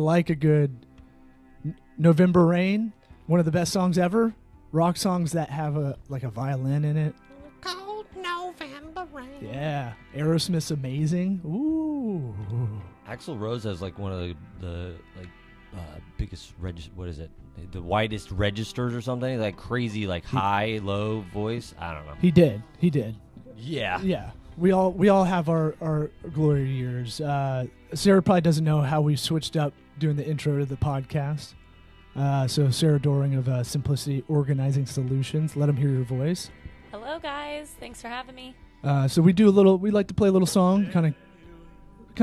like a good November Rain, one of the best songs ever. Rock songs that have a violin in it. Cold November rain. Yeah. Aerosmith's amazing. Ooh. Axl Rose has like one of the biggest the widest registers or something, like crazy, like high, low voice. I don't know. He did. Yeah. Yeah. We all have our glory years. Sarah probably doesn't know how we switched up doing the intro to the podcast. So Sarah Doering of Simplicity Organizing Solutions. Let them hear your voice. Hello, guys. Thanks for having me. So we like to play a little song, kind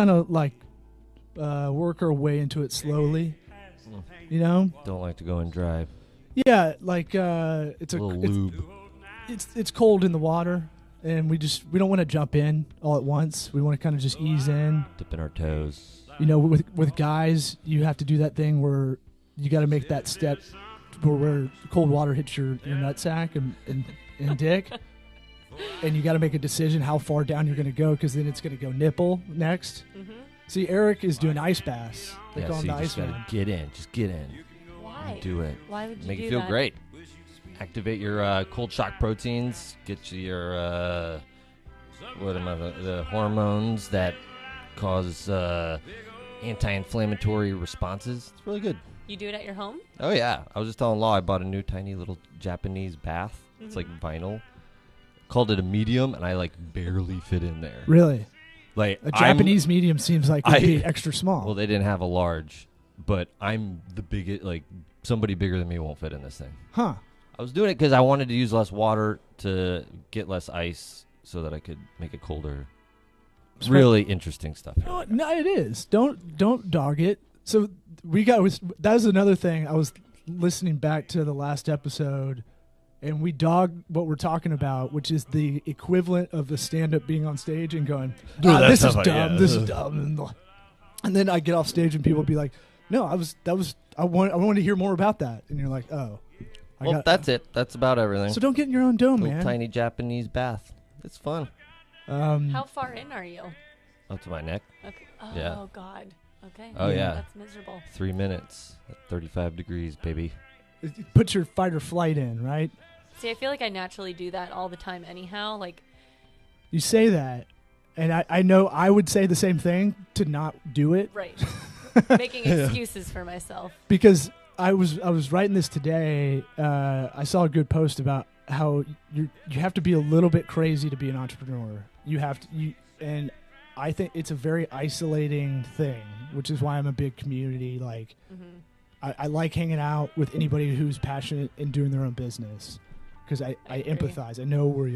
of like work our way into it slowly. You know? Don't like to go and drive. Yeah, like it's a little lube. It's cold in the water, and we don't want to jump in all at once. We want to kind of just ease in. Dipping our toes. You know, with guys, you have to do that thing where you got to make that step where cold water hits your nutsack and dick, and you got to make a decision how far down you're going to go, because then it's going to go nipple next. Mm-hmm. See, Eric is doing ice baths. They call him the ice man. Get in. Just get in. Why? Do it. Why would you make do it feel that? great? Activate your cold shock proteins. Get you your the hormones that cause anti-inflammatory responses. It's really good. You do it at your home? Oh yeah, I was just telling Law I bought a new tiny little Japanese bath. It's like vinyl. Called it a medium, and I like barely fit in there. Really? Like a Japanese medium seems like it'd be extra small. Well, they didn't have a large, but I'm the biggest. Like somebody bigger than me won't fit in this thing. Huh? I was doing it because I wanted to use less water to get less ice, so that I could make it colder. Really interesting stuff. No, it is. Don't dog it. So that was another thing. I was listening back to the last episode, and we dogged what we're talking about, which is the equivalent of a stand-up being on stage and going, "This is dumb. This is dumb." And then I get off stage and people be like, "No, I wanted to hear more about that." And you're like, "Oh." Well, that's it. That's about everything. So don't get in your own dome, Little man. tiny Japanese bath. It's fun. How far in are you? Up to my neck. Okay. Oh, Yeah. God. Okay. Oh, yeah. That's miserable. 3 minutes at 35 degrees, baby. Put your fight or flight in, right? See, I feel like I naturally do that all the time anyhow. Like, you say that, and I know I would say the same thing to not do it. right. Making excuses for myself. Because I was writing this today. I saw a good post about how you have to be a little bit crazy to be an entrepreneur. And I think it's a very isolating thing, which is why I'm a big community. Like, I like hanging out with anybody who's passionate in doing their own business, because I empathize. I know where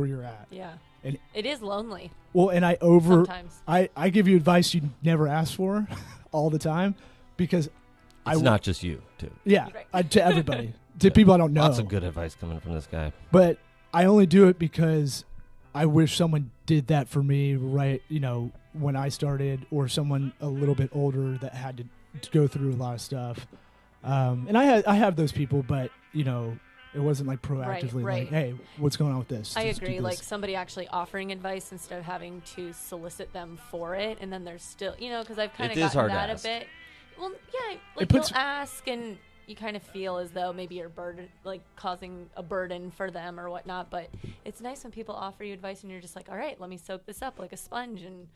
you're at. Yeah. And it is lonely. Well, and sometimes. I give you advice you never ask for all the time, because It's not just you, too. Yeah, right. To everybody. To people I don't know. Lots of good advice coming from this guy. But I only do it because I wish someone did that for me, right, when I started, or someone a little bit older that had to go through a lot of stuff. And I have those people, but, it wasn't like proactively right. like, hey, what's going on with this? I agree. Like somebody actually offering advice instead of having to solicit them for it. And then there's still, because I've kind of gotten that a bit. Well, yeah, like you'll ask and you kind of feel as though maybe you're causing a burden for them or whatnot. But it's nice when people offer you advice and you're just like, all right, let me soak this up like a sponge and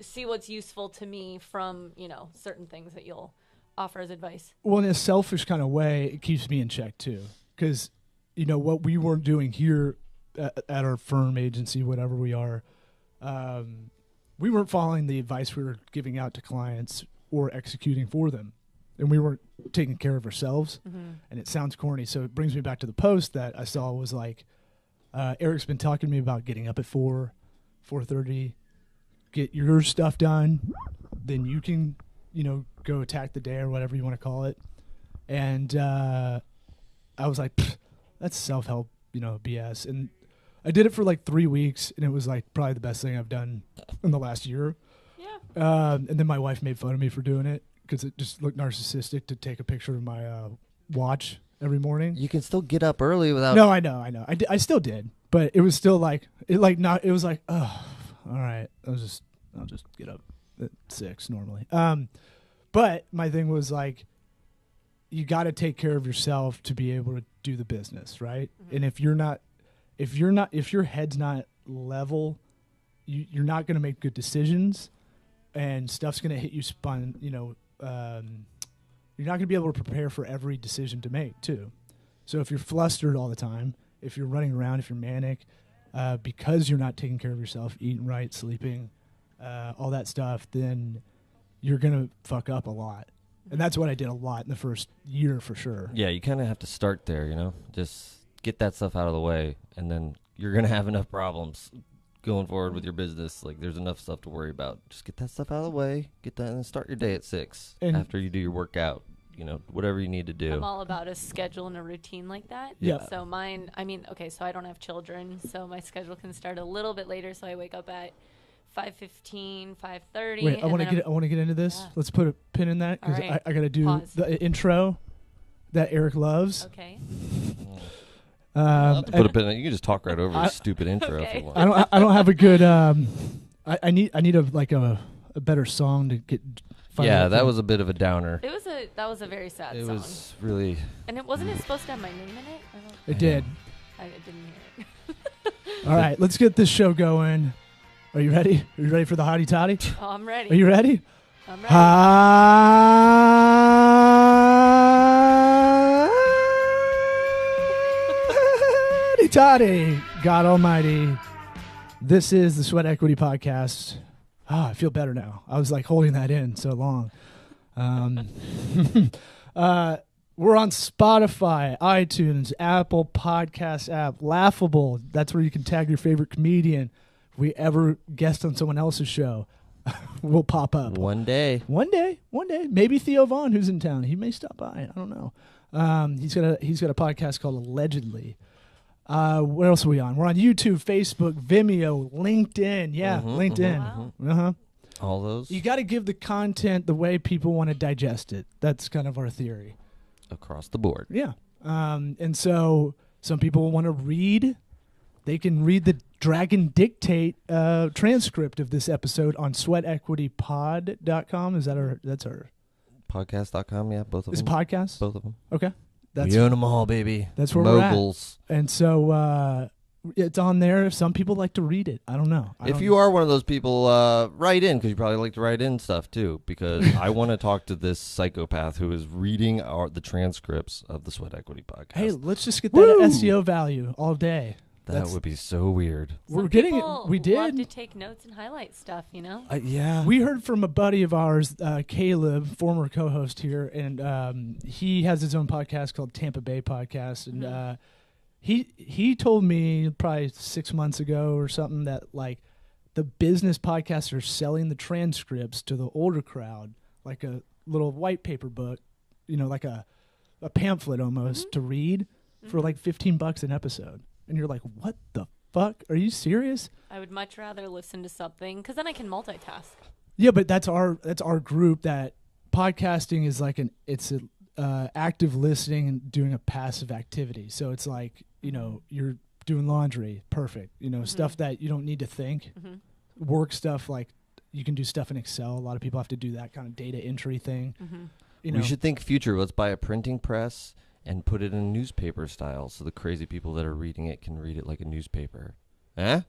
see what's useful to me from, certain things that you'll offer as advice. Well, in a selfish kind of way, it keeps me in check too. Because, what we weren't doing here at our firm, agency, whatever we are, we weren't following the advice we were giving out to clients or executing for them. And we weren't taking care of ourselves. Mm-hmm. And it sounds corny. So it brings me back to the post that I saw was like, Eric's been talking to me about getting up at 4:30, get your stuff done. Then you can, go attack the day or whatever you want to call it. And I was like, that's self-help, BS. And I did it for like 3 weeks, and it was like probably the best thing I've done in the last year. Yeah. And then my wife made fun of me for doing it because it just looked narcissistic to take a picture of my watch every morning. You can still get up early without. No, I know. I still did, but it was still like it was like, oh, all right. I'll just get up at 6 normally. But my thing was like, you got to take care of yourself to be able to do the business, right? Mm-hmm. And if your head's not level, you're not going to make good decisions, and stuff's going to hit you spun. You're not going to be able to prepare for every decision to make too. So if you're flustered all the time, if you're running around, if you're manic, because you're not taking care of yourself, eating right, sleeping, all that stuff, then you're going to fuck up a lot. And that's what I did a lot in the first year for sure. Yeah, you kind of have to start there, just get that stuff out of the way, and then you're going to have enough problems going forward with your business. Like, there's enough stuff to worry about. Just get that stuff out of the way, get that, and start your day at 6 after you do your workout. Whatever you need to do. I'm all about a schedule and a routine like that. Yeah. So mine, so I don't have children, so my schedule can start a little bit later. So I wake up at 5:15, 5:30. Wait, I want to get into this. Yeah. Let's put a pin in that because I got to do the intro that Eric loves. Okay. I'll have to put a pin in it. You can just talk right over a stupid intro if you want. I don't have a good. I need a better song to get. Yeah, that was a bit of a downer. That was a very sad song. It was really. And it wasn't supposed to have my name in it? It did. I didn't hear it. All right, let's get this show going. Are you ready? Are you ready for the hottie toddy? Oh, I'm ready. Are you ready? I'm ready. Hottie toddy, God Almighty. This is the Sweat Equity Podcast. I feel better now. I was like holding that in so long. We're on Spotify, iTunes, Apple Podcast app, Laughable. That's where you can tag your favorite comedian. If we ever guest on someone else's show, we'll pop up. One day. Maybe Theo Vaughn, who's in town. He may stop by. I don't know. He's got a podcast called Allegedly. What else are we on? We're on YouTube, Facebook, Vimeo, LinkedIn. Yeah, LinkedIn. Wow. All those. You got to give the content the way people want to digest it. That's kind of our theory. Across the board. Yeah. And so some people want to read. They can read the Dragon Dictate transcript of this episode on sweatequitypod.com. That's our podcast.com, yeah, both of them. Is it podcast? Both of them. Okay. We own them all, baby. That's where Moguls. we're at. And so it's on there. Some people like to read it. I don't know. If you are one of those people, write in, because you probably like to write in stuff too, because I want to talk to this psychopath who is reading the transcripts of the Sweat Equity Podcast. Hey, let's just get that SEO value all day. That would be so weird. We're getting it. We did. Love to take notes and highlight stuff, Yeah. We heard from a buddy of ours, Caleb, former co-host here, and he has his own podcast called Tampa Bay Podcast, and he told me probably 6 months ago or something that like the business podcasts are selling the transcripts to the older crowd like a little white paper book, like a pamphlet almost to read for like $15 an episode. And you're like, what the fuck? Are you serious? I would much rather listen to something because then I can multitask. Yeah, but that's our group. That podcasting is like it's active listening and doing a passive activity. So it's like you're doing laundry, perfect. Stuff that you don't need to think. Work stuff like you can do stuff in Excel. A lot of people have to do that kind of data entry thing. We should think future. Let's buy a printing press and put it in newspaper style, so the crazy people that are reading it can read it like a newspaper. If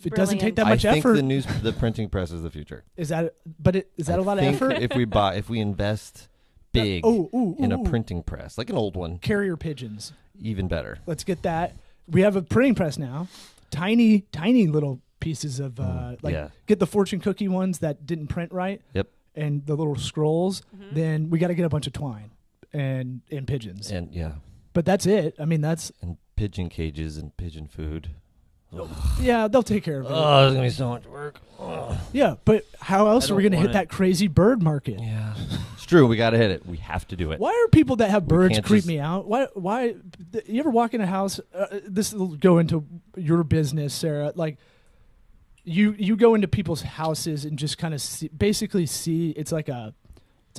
it doesn't take that much effort, I think the printing press is the future. Is that a lot of effort? If we invest big in a printing press, like an old one, carrier pigeons, even better. Let's get that. We have a printing press now. Tiny little pieces of get the fortune cookie ones that didn't print right. Yep. And the little scrolls. Then we got to get a bunch of twine. And pigeons. And but that's it. I mean, and pigeon cages and pigeon food. Yeah, they'll take care of it. Oh, it's gonna be so much work. Yeah, but how else are we gonna hit that crazy bird market? Yeah, it's true. We gotta hit it. We have to do it. Why are people that have birds creep me out? Why? You ever walk in a house? This will go into your business, Sarah. Like, you go into people's houses and just kind of basically see. It's like a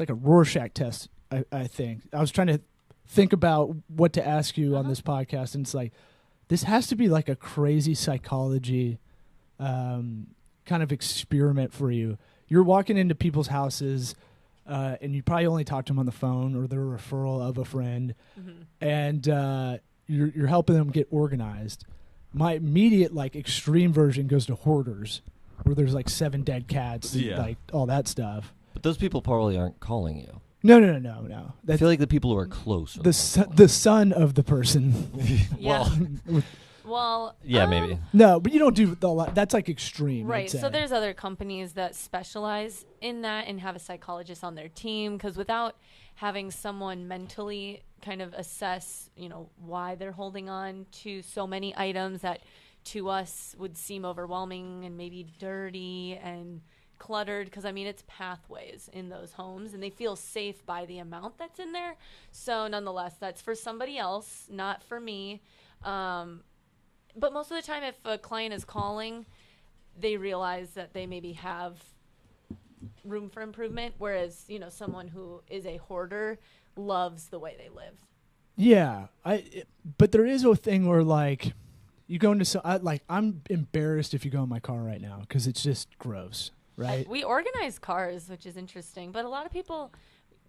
Rorschach test. I think I was trying to think about what to ask you on this podcast, and it's like this has to be like a crazy psychology kind of experiment for you. You're walking into people's houses, and you probably only talk to them on the phone or they're a referral of a friend, and you're helping them get organized. My immediate like extreme version goes to hoarders, where there's like 7 dead cats, and, like all that stuff. But those people probably aren't calling you. No. I feel like the people who are close. The son of the person. Well, yeah, maybe. No, but you don't do that's like extreme. Right. So there's other companies that specialize in that and have a psychologist on their team, because without having someone mentally kind of assess, why they're holding on to so many items that to us would seem overwhelming and maybe dirty and cluttered, because it's pathways in those homes and they feel safe by the amount that's in there. So nonetheless, that's for somebody else, not for me. But most of the time, if a client is calling, they realize that they maybe have room for improvement, whereas, someone who is a hoarder loves the way they live. Yeah. But there is a thing where, like, you go into I'm embarrassed if you go in my car right now because it's just gross, right? We organize cars, which is interesting, but a lot of people...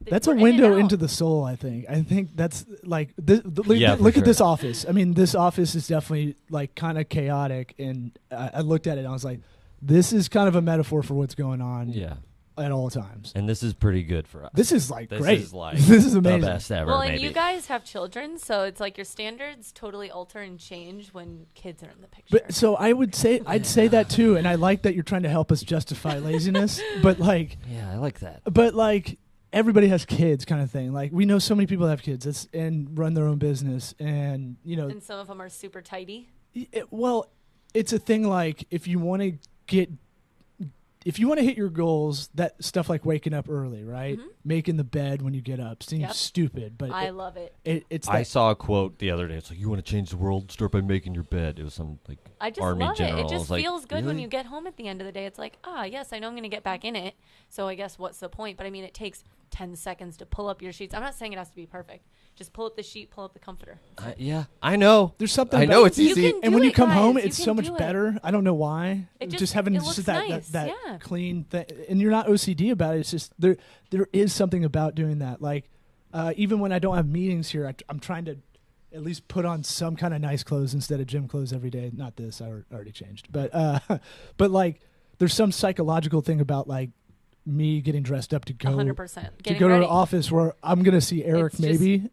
That's a window into the soul, I think. I think that's like look at this office. This office is definitely like kind of chaotic, and I looked at it and I was like, this is kind of a metaphor for what's going on at all times. And this is pretty good for us. This is like great. This is amazing. The best ever. Well, and maybe. you guys have children, so it's like your standards totally alter and change when kids are in the picture. But so I'd say that too, and I like that you're trying to help us justify laziness. But like, yeah, I like that. But like, everybody has kids, kind of thing. Like, we know so many people have kids and run their own business, and and some of them are super tidy. It's a thing. Like, if you want to hit your goals, that stuff like waking up early, right? Mm-hmm. Making the bed when you get up seems stupid, but I love it. I saw a quote the other day. It's like, you want to change the world, start by making your bed. It was some like I just army love general. It just feels like, good really? when you get home at the end of the day. It's like, yes, I know I'm going to get back in it. So I guess what's the point? But it takes 10 seconds to pull up your sheets. I'm not saying it has to be perfect. Just pull up the sheet, pull up the comforter. I know. There's something. I know it's easy. And when you come home, it's so much better. I don't know why. Just having that clean thing, and you're not OCD about it. It's just there is something about doing that. Like, even when I don't have meetings here, I'm trying to at least put on some kind of nice clothes instead of gym clothes every day. Not this. I already changed. But like, there's some psychological thing about like me getting dressed up to go 100% to go to the office where I'm gonna see Eric maybe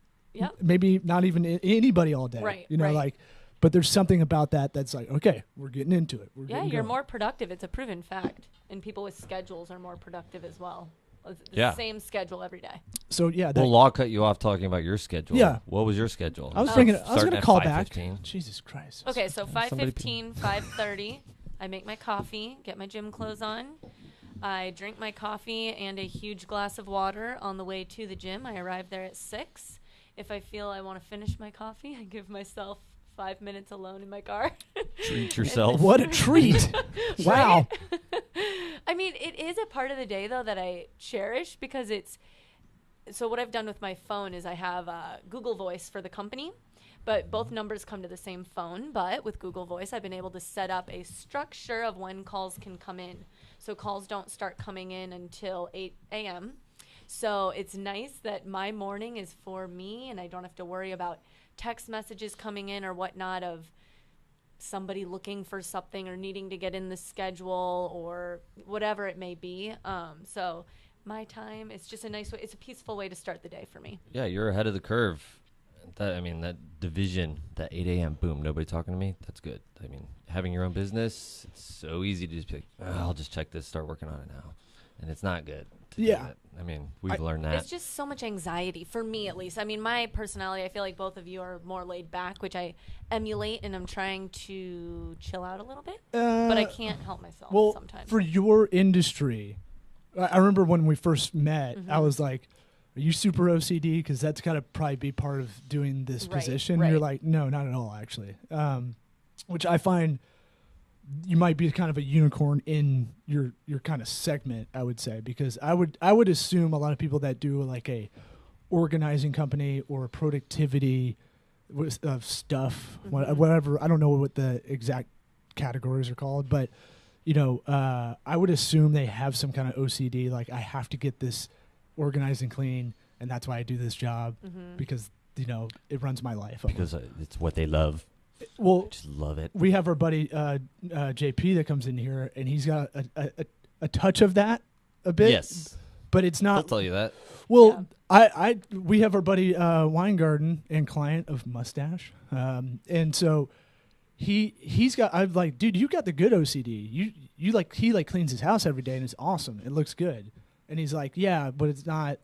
not even anybody all day. Right. Like, but there's something about that's like, okay, we're getting into it. You're more productive. It's a proven fact. And people with schedules are more productive as well. Same schedule every day. So Law cut you off talking about your schedule. Yeah. What was your schedule? I was going to call back. Jesus Christ. Okay, so 5:15, 5:30, I make my coffee, get my gym clothes on. I drink my coffee and a huge glass of water on the way to the gym. I arrive there at 6. If I feel I want to finish my coffee, I give myself 5 minutes alone in my car. Treat yourself. What a treat. Wow. It is a part of the day, though, that I cherish because so what I've done with my phone is I have Google Voice for the company, but both numbers come to the same phone. But with Google Voice, I've been able to set up a structure of when calls can come in. So calls don't start coming in until 8 a.m. So it's nice that my morning is for me and I don't have to worry about text messages coming in or whatnot of somebody looking for something or needing to get in the schedule or whatever it may be. So my time, it's just a nice way. It's a peaceful way to start the day for me. Yeah, you're ahead of the curve. That division, that 8 a.m. boom, nobody talking to me, that's good. Having your own business, it's so easy to just be like, I'll just check this, start working on it now. And it's not good. Yeah. We've learned that. It's just so much anxiety, for me at least. My personality, I feel like both of you are more laid back, which emulate, and I'm trying to chill out a little bit. But I can't help myself sometimes. For your industry, I remember when we first met, I was like, are you super OCD? Because that's got to probably be part of doing this position. Right. You're like, no, not at all, actually. Which I find you might be kind of a unicorn in your kind of segment, I would say, because I would assume a lot of people that do like a organizing company or a productivity of stuff, whatever. I don't know what the exact categories are called, but I would assume they have some kind of OCD. Like, I have to get this organized and clean, and that's why I do this job because it runs my life. Because it's what they love. Well, just love it. We have our buddy JP that comes in here, and he's got a touch of that a bit. Yes, but it's not. I'll tell you that. Well, we have our buddy Weingarten and client of Mustache, and so he's got. I'm like, dude, you got the good OCD. He cleans his house every day, and it's awesome. It looks good. And he's like, yeah, but it's not.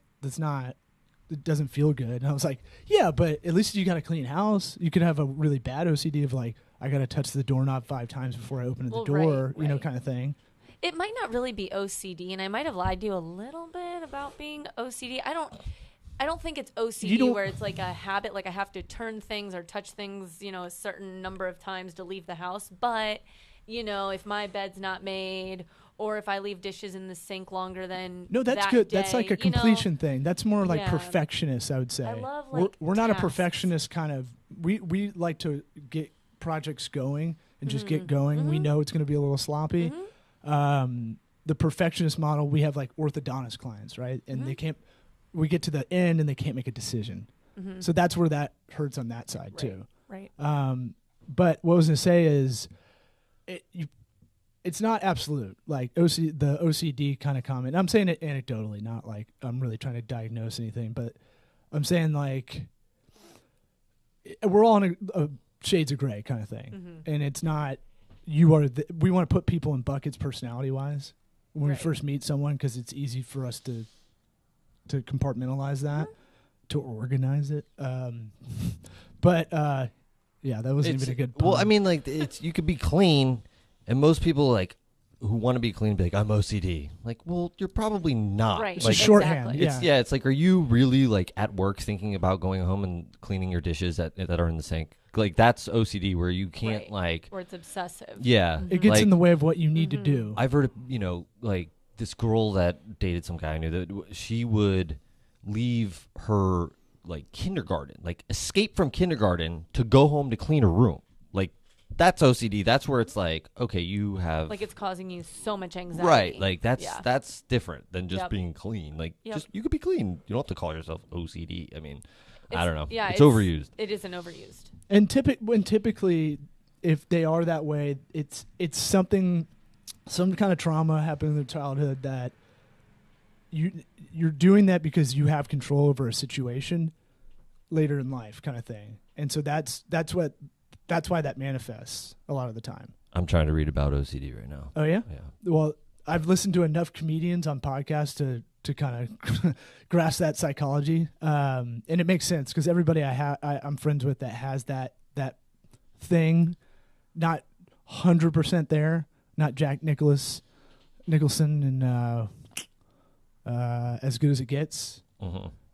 It doesn't feel good. And I was like, yeah, but at least you got a clean house. You could have a really bad OCD of like, I got to touch the doorknob 5 times before I open the door, right. Kind of thing. It might not really be OCD, and I might have lied to you a little bit about being OCD. I don't think it's OCD where it's like a habit, like I have to turn things or touch things, a certain number of times to leave the house. But, if my bed's not made or if I leave dishes in the sink longer than that's that good. Day, that's like a completion thing. That's more like perfectionist, I would say. I love we're not a perfectionist kind of. We like to get projects going and just get going. We know it's going to be a little sloppy. The perfectionist model, we have like orthodontist clients, right? And they can't. We get to the end and they can't make a decision. So that's where that hurts on that side too. Right. But what I was going to say is, it's not absolute. Like the OCD kind of comment. I'm saying it anecdotally, not like I'm really trying to diagnose anything. But I'm saying like we're all in a shades of gray kind of thing, and it's not. We want to put people in buckets personality wise when we first meet someone because it's easy for us to compartmentalize that, to organize it. But that wasn't even a good pun. Well, I mean, like you could be clean, and most people like who want to be clean be like, I'm OCD. Like, well, you're probably not. Right. It's like, a shorthand. Exactly. It's like, are you really like at work thinking about going home and cleaning your dishes that are in the sink? Like that's OCD where you can't or it's obsessive. Yeah. It gets in the way of what you need to do. I've heard of, like this girl that dated some guy I knew that she would leave her like kindergarten, like escape from kindergarten to go home to clean her room. Like that's OCD. That's where it's like, okay, you have like it's causing you so much anxiety. Right. Like that's different than just being clean. Like just you could be clean. You don't have to call yourself OCD. I mean, I don't know. Yeah, it's overused. It isn't overused. And typically, if they are that way, it's some kind of trauma happened in their childhood that you're doing that because you have control over a situation later in life, kind of thing. And so that's why that manifests a lot of the time. I'm trying to read about OCD right now. Oh yeah? Yeah. Well, I've listened to enough comedians on podcasts to kind of grasp that psychology, and it makes sense because everybody I'm friends with that has that thing, not 100% there, not Jack Nicholson and As Good as It Gets.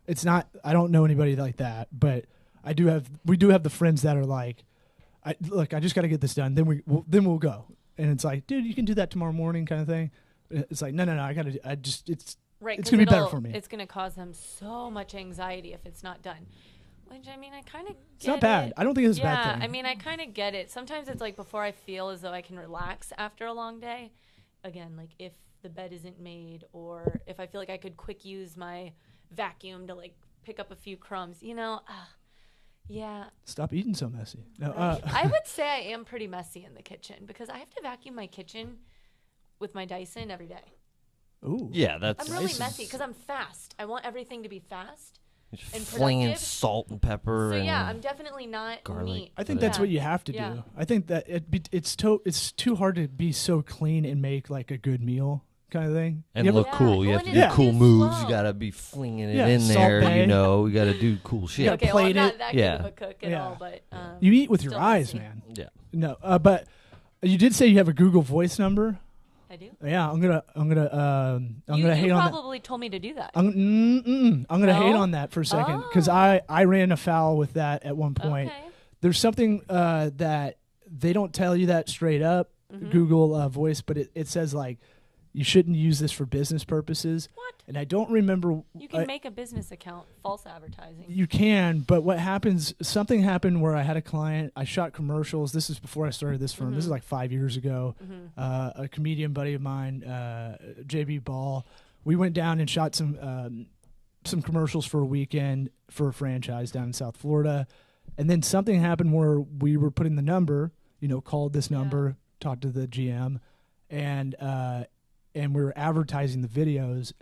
It's not. I don't know anybody like that, but we do have the friends that are like, I just got to get this done. Then we'll go, and it's like, dude, you can do that tomorrow morning, kind of thing. It's like, no, it's gonna be better for me. It's gonna cause them so much anxiety if it's not done. Which I mean, I kind of get it's not bad. I don't think it's a bad thing. I mean, I kind of get it. Sometimes it's like before I feel as though I can relax after a long day. Again, like if the bed isn't made, or if I feel like I could quick use my vacuum to like pick up a few crumbs, yeah. Stop eating so messy. No, I would say I am pretty messy in the kitchen because I have to vacuum my kitchen with my Dyson every day. Ooh. Yeah, that's. I'm really messy because I'm fast. I want everything to be fast and flinging salt and pepper. So and I'm definitely not garlic. neat. I think that's what you have to do. I think that it's too hard to be so clean and make like a good meal kind of thing. And look cool. You have to do cool moves. You got to be flinging it in there. Bay. You got to do cool shit. Okay, well, I'm not that good of a cook at all, but you eat with your eyes, man. Yeah. No, but you did say you have a Google Voice number. I do. Yeah, I'm gonna hate on that. You probably told me to do that. I'm gonna hate on that for a second because I ran afoul with that at one point. Okay. There's something that they don't tell you that straight up, Google Voice, but it says like you shouldn't use this for business purposes. What? And I don't remember. You can make a business account, false advertising. You can, but what happens? Something happened where I had a client. I shot commercials. This is before I started this firm. This is like 5 years ago. A comedian buddy of mine, JB Ball. We went down and shot some some commercials for a weekend for a franchise down in South Florida. And then something happened where we were putting the number, called this number, talked to the GM, and we were advertising the videos.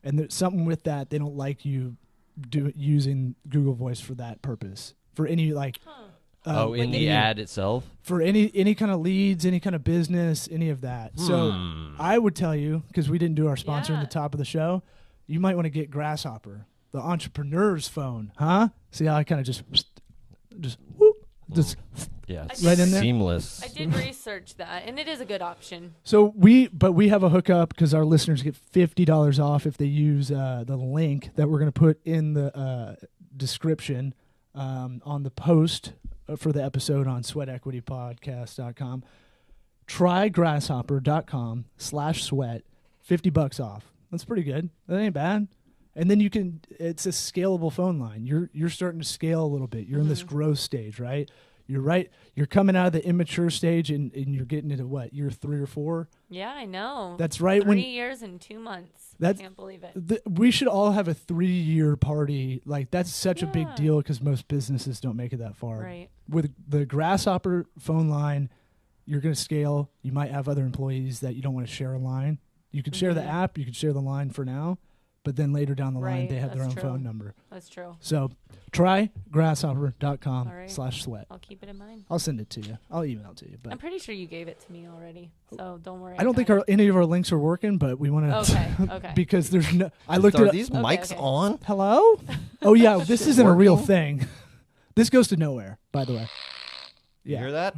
And there's something with that, they don't like you using Google Voice for that purpose. For any in the ad itself? For any kind of leads, any kind of business, any of that. So I would tell you, because we didn't do our sponsor at the top of the show, you might want to get Grasshopper, the entrepreneur's phone, huh? See how I kind of just whoop, just right in there? Seamless. I did research that, and it is a good option. So we have a hookup because our listeners get $50 off if they use the link that we're going to put in the description on the post for the episode on sweatequitypodcast.com. Try grasshopper.com/sweat, $50 off. That's pretty good. That ain't bad. And then it's a scalable phone line. You're starting to scale a little bit. You're in this growth stage, right? You're coming out of the immature stage and you're getting into what, year 3 or 4? Yeah, I know. That's right. 3 years and 2 months. I can't believe it. We should all have a 3-year party. Like, that's such a big deal because most businesses don't make it that far. Right. With the Grasshopper phone line, you're going to scale. You might have other employees that you don't want to share a line. You could share the app. You could share the line for now. But then later down the line, they have their own phone number. That's true. So try grasshopper.com/sweat. I'll keep it in mind. I'll send it to you. I'll email it to you. But I'm pretty sure you gave it to me already, so don't worry. I don't think any of our links are working, but we want to. Okay. Because there's no. I looked at these mics on. Hello? Oh yeah, this isn't a real thing. This goes to nowhere, by the way. Yeah. You hear that?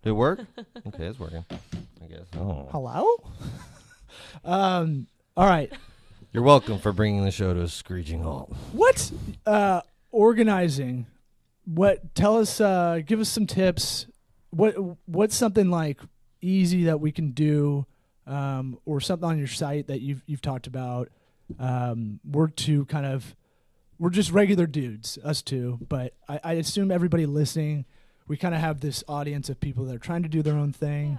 Did it work? Okay, it's working. I guess. Oh. Hello? All right. You're welcome for bringing the show to a screeching halt. What? Organizing. What? Tell us. Give us some tips. What's something like easy that we can do, or something on your site that you've talked about? We're just regular dudes, us two. But I assume everybody listening, we kind of have this audience of people that are trying to do their own thing,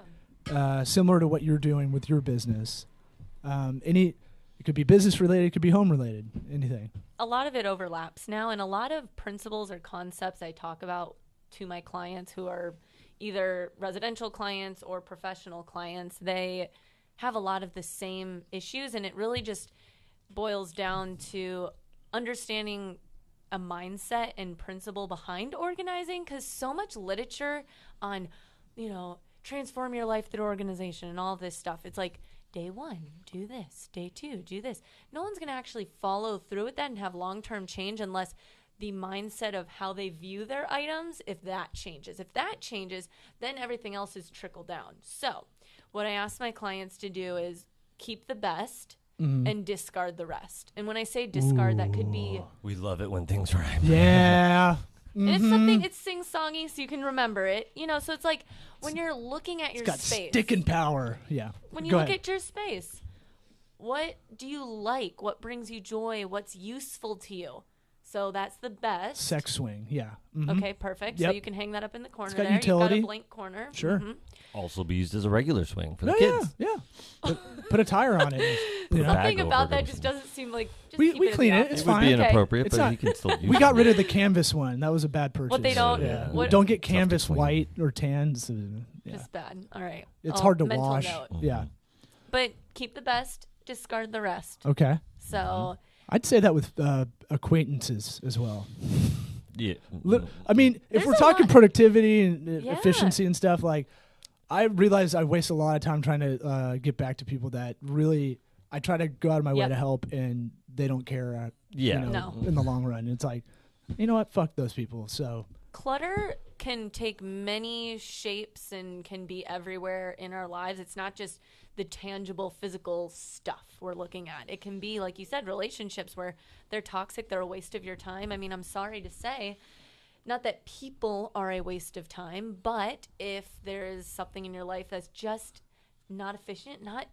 similar to what you're doing with your business. It could be business related, it could be home related, anything. A lot of it overlaps now, and a lot of principles or concepts I talk about to my clients who are either residential clients or professional clients, they have a lot of the same issues, and it really just boils down to understanding a mindset and principle behind organizing, because so much literature on, transform your life through organization and all this stuff. It's like, day 1, do this. Day 2, do this. No one's going to actually follow through with that and have long-term change unless the mindset of how they view their items, if that changes. If that changes, then everything else is trickled down. So what I ask my clients to do is keep the best and discard the rest. And when I say discard, that could be... We love it when things rhyme. Yeah. And it's something, it's sing-songy, so you can remember it. So it's like when you're looking at your space. It's got sticking power. Yeah. When you look at your space, what do you like? What brings you joy? What's useful to you? So that's the best. Sex swing, yeah. Okay, perfect. Yep. So you can hang that up in the corner it's got there. Utility. You've got a blank corner. Sure. Also be used as a regular swing for the kids. Yeah. Put a tire on it. Something about that just doesn't seem like... We clean it. It's fine. It would be inappropriate, but you can still use it. We got rid of the canvas one. That was a bad purchase. What they don't... Yeah. Don't get canvas white or tan. It's bad. All right. It's hard to wash. Note. Yeah. But keep the best, discard the rest. Okay. So... I'd say that with acquaintances as well. Yeah. I mean, if we're talking productivity and efficiency and stuff, like, I realize I waste a lot of time trying to get back to people that really I try to go out of my way to help, and they don't care. In the long run, it's like, you know what? Fuck those people. So clutter can take many shapes and can be everywhere in our lives. It's not just the tangible physical stuff we're looking at. It can be, like you said, relationships where they're toxic, they're a waste of your time. I mean, I'm sorry to say, not that people are a waste of time, but if there's something in your life that's just not efficient, not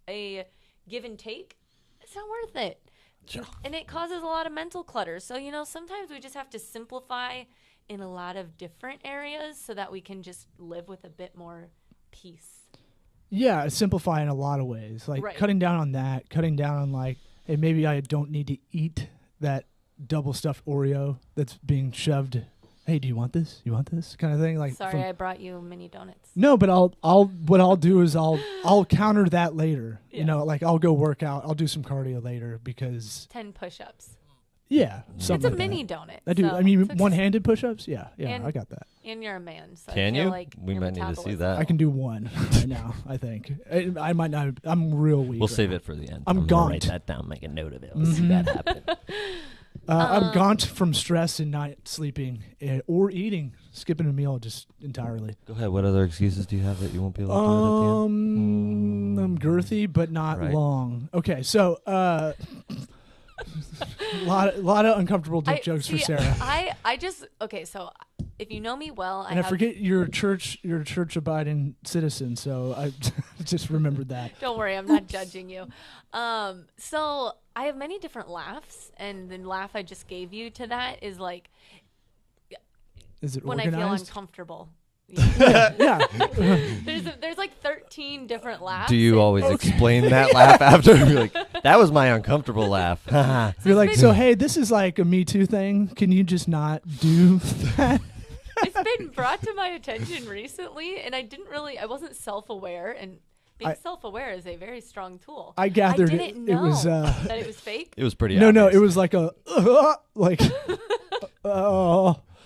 a give and take, it's not worth it. Sure. And it causes a lot of mental clutter. So, sometimes we just have to simplify in a lot of different areas so that we can just live with a bit more peace. Yeah, simplify in a lot of ways. Like cutting down on that, cutting down on hey, maybe I don't need to eat that double stuffed Oreo that's being shoved. Hey, do you want this? You want this kind of thing? Like, sorry, I brought you mini donuts. No, but what I'll do is I'll counter that later. Yeah. You know, like I'll go work out. I'll do some cardio later because 10 push-ups. Yeah, it's a like mini donut. I do. So I mean, one-handed push-ups. Yeah, and, I got that. And you're a man, so can I feel you? Like we might need to see that. I can do one right now. I think I might not. I'm real weak. We'll save it for the end. I'm gaunt. Write that down. Make a note of it. We'll see that happen. I'm gaunt from stress and not sleeping or eating, skipping a meal just entirely. Go ahead. What other excuses do you have that you won't be able to do it at the end? I'm girthy, but not long. Okay, so a lot of uncomfortable dick jokes for Sarah. So if you know me well, I forget you're a church abiding citizen, so I just remembered that. Don't worry, I'm not judging you. So I have many different laughs, and the laugh I just gave you to that is like, is it when organized? I feel uncomfortable. Yeah. There's like 13 different laughs. Do you always explain that laugh after? You're like, that was my uncomfortable laugh. You're like, so hey, this is like a Me Too thing. Can you just not do that? It's been brought to my attention recently, and I wasn't self-aware, and being self-aware is a very strong tool. I gathered I didn't know was that it was fake. It was pretty No, obvious. it was like a like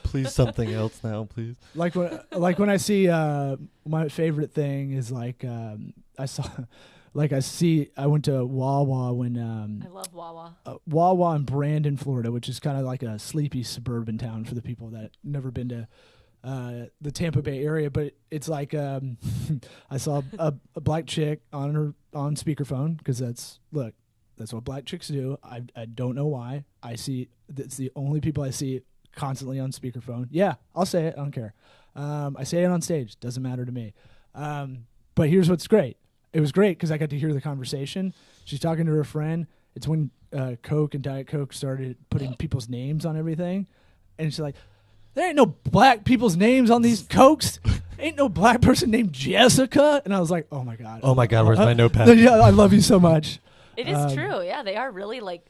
please something else now, please. Like when I see my favorite thing is like I went to Wawa when I love Wawa. Wawa in Brandon, Florida, which is kind of like a sleepy suburban town for the people that never been to the Tampa Bay area. But it's like I saw a black chick on speakerphone because that's what black chicks do. I don't know why. It's the only people I see constantly on speakerphone. Yeah, I'll say it. I don't care. I say it on stage. Doesn't matter to me. But here's what's great. It was great because I got to hear the conversation. She's talking to her friend. It's when Coke and Diet Coke started putting people's names on everything. And she's like, there ain't no black people's names on these Cokes. Ain't no black person named Jessica. And I was like, oh, my God. Oh, my God, where's my notepad? Yeah, I love you so much. It is true. Yeah, they are really like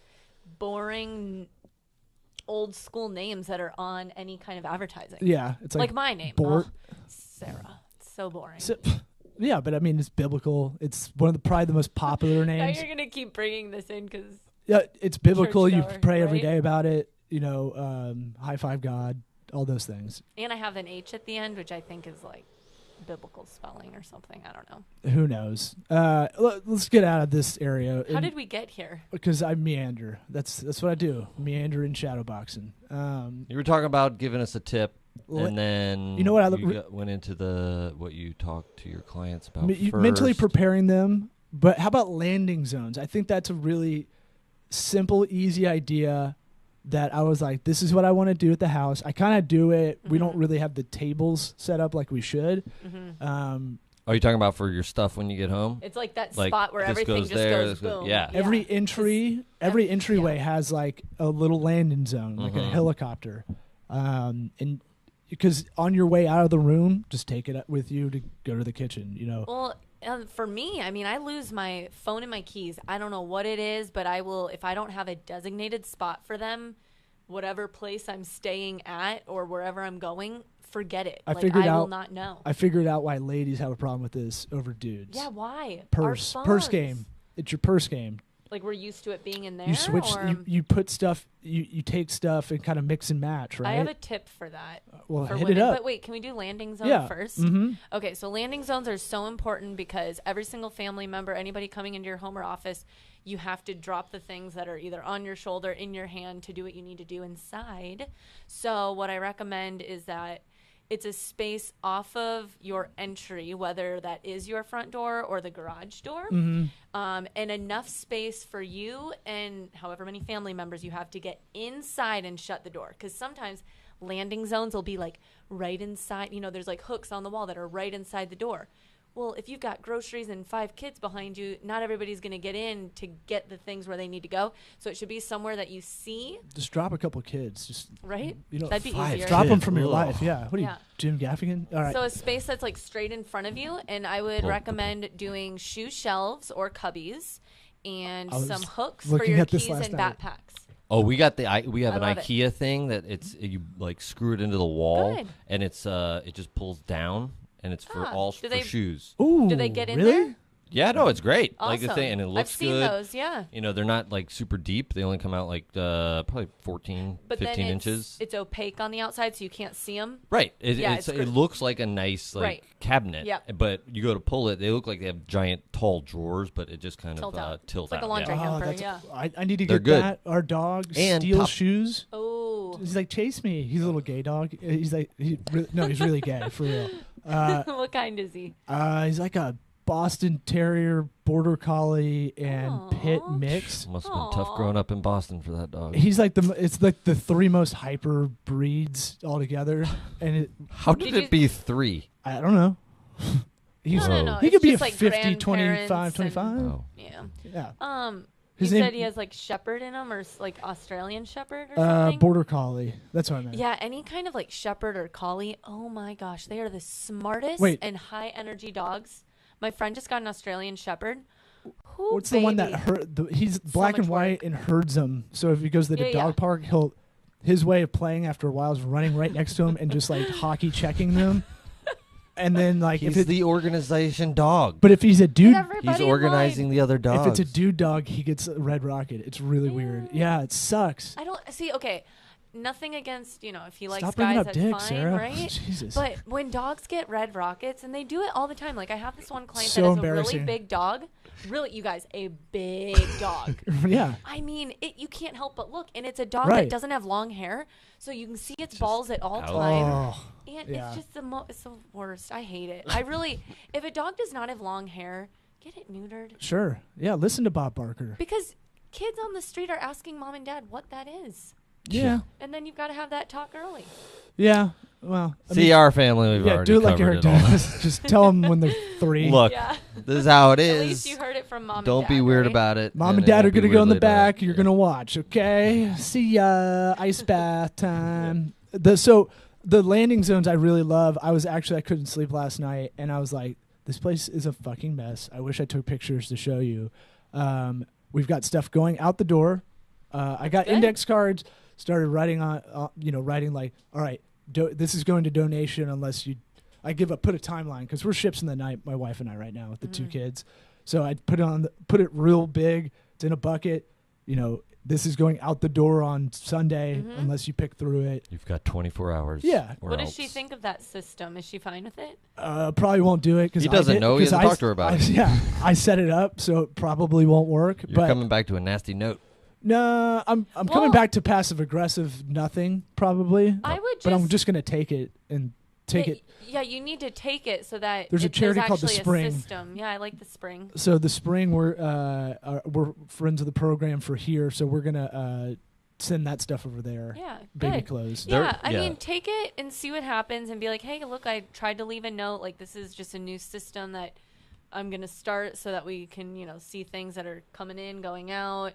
boring old school names that are on any kind of advertising. Yeah. It's like my name. Bort. Sarah. It's so boring. Yeah, but I mean, it's biblical. It's probably the most popular names. Now you're going to keep bringing this in because... Yeah, it's biblical. You pray every right? day about it. You know, high five God, all those things. And I have an H at the end, which I think is like biblical spelling or something. I don't know. Who knows? Let's get out of this area. How did we get here? Because I meander. That's what I do. Meander and shadowboxing. You were talking about giving us a tip. And then you know what went into what you talked to your clients about mentally preparing them. But how about landing zones? I think that's a really simple, easy idea that I was like, this is what I want to do at the house. I kind of do it. Mm-hmm. We don't really have the tables set up like we should. Mm-hmm. Are you talking about for your stuff when you get home? It's like that spot where everything just goes boom. Yeah. Every entryway has like a little landing zone, like a helicopter. And because on your way out of the room, just take it with you to go to the kitchen, you know. Well, for me, I mean, I lose my phone and my keys. I don't know what it is, but I will, if I don't have a designated spot for them, whatever place I'm staying at or wherever I'm going, forget it. I will not know. I figured out why ladies have a problem with this over dudes. Yeah, why? Purse game. It's your purse game. Like we're used to it being in there? You switch, you put stuff, you take stuff and kind of mix and match, right? I have a tip for that. Well, for hit women. it up. But wait, can we do landing zone first? Mm-hmm. Okay, so landing zones are so important because every single family member, anybody coming into your home or office, you have to drop the things that are either on your shoulder, in your hand to do what you need to do inside. So what I recommend is that it's a space off of your entry, whether that is your front door or the garage door, and enough space for you and however many family members you have to get inside and shut the door. Because sometimes landing zones will be like right inside. You know, there's like hooks on the wall that are right inside the door. Well, if you've got groceries and 5 kids behind you, not everybody's going to get in to get the things where they need to go. So it should be somewhere that you see. Just drop a couple kids. Just right? You know, that'd be easier. Drop them from your life. Yeah. What are you, Jim Gaffigan? All right. So a space that's like straight in front of you, and I would recommend doing shoe shelves or cubbies. and some hooks for looking your at this keys last and night. backpacks. Oh, we have an love IKEA thing that you like screw it into the wall, Good. and it just pulls down, and it's for shoes. Ooh, Do they get in really? there? Yeah, no, it's great. Awesome. Like the thing, and it looks good. I've seen those, yeah. You know, they're not like super deep. They only come out like probably 14, But 15 then inches. It's opaque on the outside, so you can't see them. Right. It looks like a nice cabinet. Yeah. But you go to pull it, they look like they have giant tall drawers, but it just kind of tilts It's like out. a laundry hamper. Yeah. Yeah. I need to They're get good. that. Our dog And steals shoes. Oh. He's like, chase me. He's a little gay dog. He's like, he's really gay for real. What kind is he? He's like a Boston Terrier, Border Collie, and Pit mix. Must have been tough growing up in Boston for that dog. He's like it's like the 3 most hyper breeds altogether. And How did it be 3? I don't know. No. He could be a like 50, 25, grandparents 25. Oh. Yeah. His you name- said he has like shepherd in him, or like Australian shepherd or something? Border Collie. That's what I meant. Yeah, any kind of like shepherd or collie. Oh my gosh, they are the smartest and high energy dogs. My friend just got an Australian shepherd. What's the one that he's black and white and herds them. So if he goes to the dog park, his way of playing after a while is running right next to him and just like hockey checking them. And then like he's the organization dog. But if he's a dude, he's organizing the other dogs. If it's a dude dog, he gets a red rocket. It's really weird. Yeah, it sucks. I don't see. Okay, nothing against if he likes Stop bringing guys, up that's dick, fine, Sarah. right? Jesus. But when dogs get red rockets, and they do it all the time. Like I have this one client So that has a embarrassing. really big dog. Really, you guys, a big dog. Yeah. I mean, you can't help but look, and it's a dog Right. that doesn't have long hair, so you can see its balls at all times. And it's just it's the worst. I hate it. I really, if a dog does not have long hair, get it neutered. Sure. Yeah. Listen to Bob Barker. Because kids on the street are asking mom and dad what that is. Yeah. And then you've got to have that talk early. Yeah. Well, our family, we've already do it like covered you're it all. Just tell them when they're 3. Look, this is how it is. At least you heard it from mom and dad. Don't be weird right? about it. Mom and dad are going to go in the back. You're going to watch, okay? See ya. Ice bath time. The landing zones I really love. I couldn't sleep last night, and I was like, this place is a fucking mess. I wish I took pictures to show you. We've got stuff going out the door. I got index cards, started writing writing like, all right, this is going to donation unless you – put a timeline because we're ships in the night, my wife and I right now with the 2 kids. So I put it real big. It's in a bucket. This is going out the door on Sunday unless you pick through it. You've got 24 hours. Yeah. What does she think of that system? Is she fine with it? Probably won't do it because he doesn't know. He hasn't talked to her about it. Yeah, I set it up, so it probably won't work. You're coming back to a nasty note. No, I'm coming back to passive aggressive nothing probably. But I'm just gonna take it and take it. Yeah, you need to take it so that there's a charity called the Spring. A system. Yeah, I like the Spring. So the Spring, we're friends of the program for here, so we're gonna send that stuff over there. Yeah, baby good. clothes. Yeah, I mean, take it and see what happens, and be like, hey, look, I tried to leave a note. Like this is just a new system that I'm gonna start so that we can see things that are coming in, going out.